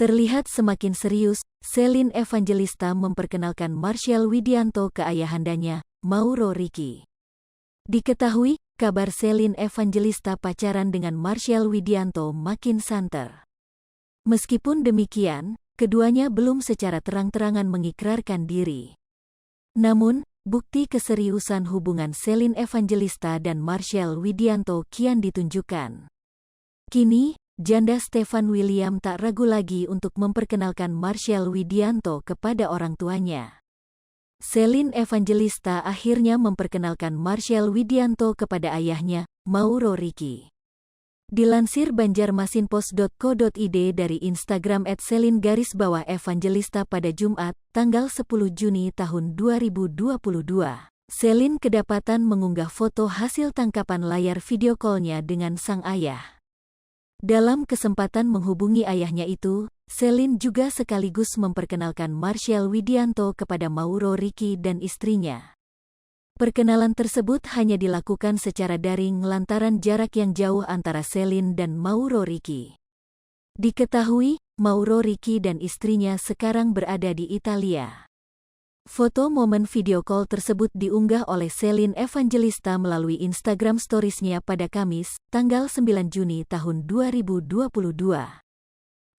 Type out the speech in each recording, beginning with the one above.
Terlihat semakin serius, Shelin Evangelista memperkenalkan Marshel Widianto ke ayahandanya, Mauro Ricky. Diketahui, kabar Shelin Evangelista pacaran dengan Marshel Widianto makin santer. Meskipun demikian, keduanya belum secara terang-terangan mengikrarkan diri. Namun, bukti keseriusan hubungan Shelin Evangelista dan Marshel Widianto kian ditunjukkan. Kini, janda Stefan William tak ragu lagi untuk memperkenalkan Marshel Widianto kepada orang tuanya. Shelin Evangelista akhirnya memperkenalkan Marshel Widianto kepada ayahnya, Mauro Ricky. Dilansir banjarmasinpost.co.id dari Instagram @Shelin_Evangelista pada Jumat, tanggal 10 Juni tahun 2022. Shelin kedapatan mengunggah foto hasil tangkapan layar video call-nya dengan sang ayah. Dalam kesempatan menghubungi ayahnya itu, Shelin juga sekaligus memperkenalkan Marshel Widianto kepada Mauro Ricky dan istrinya. Perkenalan tersebut hanya dilakukan secara daring lantaran jarak yang jauh antara Shelin dan Mauro Ricky. Diketahui, Mauro Ricky dan istrinya sekarang berada di Italia. Foto momen video call tersebut diunggah oleh Shelin Evangelista melalui Instagram Stories-nya pada Kamis, tanggal 9 Juni tahun 2022.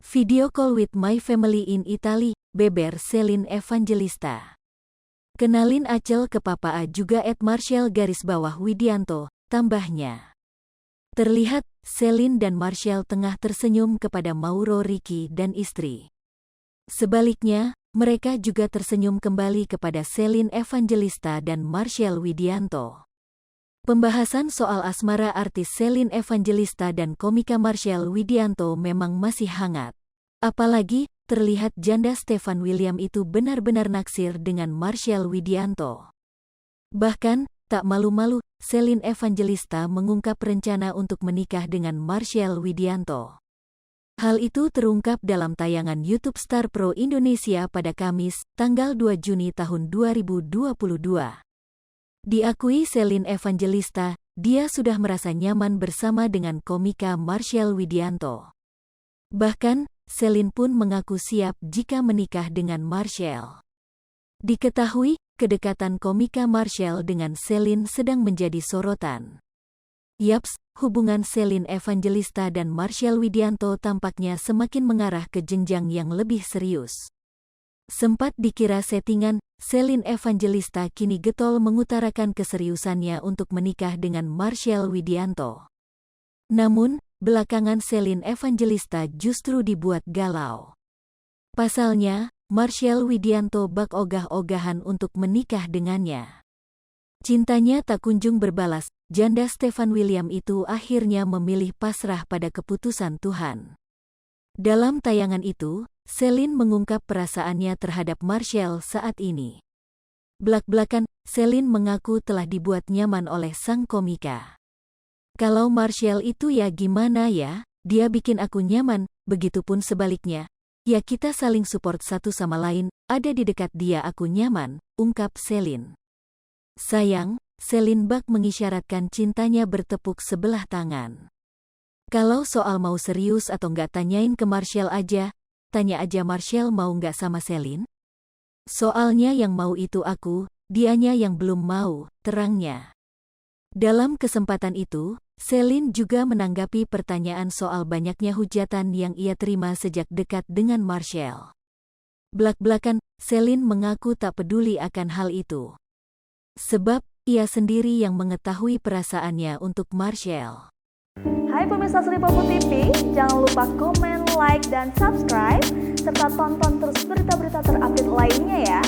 Video call with my family in Italy, beber Shelin Evangelista. Kenalin Acel ke Papa A juga @Marshel_Widianto, tambahnya. Terlihat, Shelin dan Marshel tengah tersenyum kepada Mauro Ricky dan istri. Sebaliknya, mereka juga tersenyum kembali kepada Shelin Evangelista dan Marshel Widianto. Pembahasan soal asmara artis Shelin Evangelista dan komika Marshel Widianto memang masih hangat. Apalagi, terlihat janda Stefan William itu benar-benar naksir dengan Marshel Widianto. Bahkan, tak malu-malu, Shelin Evangelista mengungkap rencana untuk menikah dengan Marshel Widianto. Hal itu terungkap dalam tayangan YouTube Star Pro Indonesia pada Kamis, tanggal 2 Juni tahun 2022. Diakui Shelin Evangelista, dia sudah merasa nyaman bersama dengan komika Marshel Widianto. Bahkan, Shelin pun mengaku siap jika menikah dengan Marshel. Diketahui, kedekatan komika Marshel dengan Shelin sedang menjadi sorotan. Yaps, hubungan Shelin Evangelista dan Marshel Widianto tampaknya semakin mengarah ke jenjang yang lebih serius. Sempat dikira settingan, Shelin Evangelista kini getol mengutarakan keseriusannya untuk menikah dengan Marshel Widianto. Namun, belakangan Shelin Evangelista justru dibuat galau. Pasalnya, Marshel Widianto bak ogah-ogahan untuk menikah dengannya. Cintanya tak kunjung berbalas, janda Stefan William itu akhirnya memilih pasrah pada keputusan Tuhan. Dalam tayangan itu, Shelin mengungkap perasaannya terhadap Marshel saat ini. Blak-blakan, Shelin mengaku telah dibuat nyaman oleh sang komika. Kalau Marshel itu ya gimana ya, dia bikin aku nyaman, begitupun sebaliknya. Ya kita saling support satu sama lain, ada di dekat dia aku nyaman, ungkap Shelin. Sayang, Shelin bak mengisyaratkan cintanya bertepuk sebelah tangan. Kalau soal mau serius atau nggak tanyain ke Marshel aja, tanya aja Marshel mau nggak sama Shelin? Soalnya yang mau itu aku, dianya yang belum mau, terangnya. Dalam kesempatan itu, Shelin juga menanggapi pertanyaan soal banyaknya hujatan yang ia terima sejak dekat dengan Marshel. Blak-blakan, Shelin mengaku tak peduli akan hal itu. Sebab, ia sendiri yang mengetahui perasaannya untuk Marshel. Hai pemirsa Sri Popo TV, jangan lupa komen, like, dan subscribe, serta tonton terus berita-berita terupdate lainnya ya.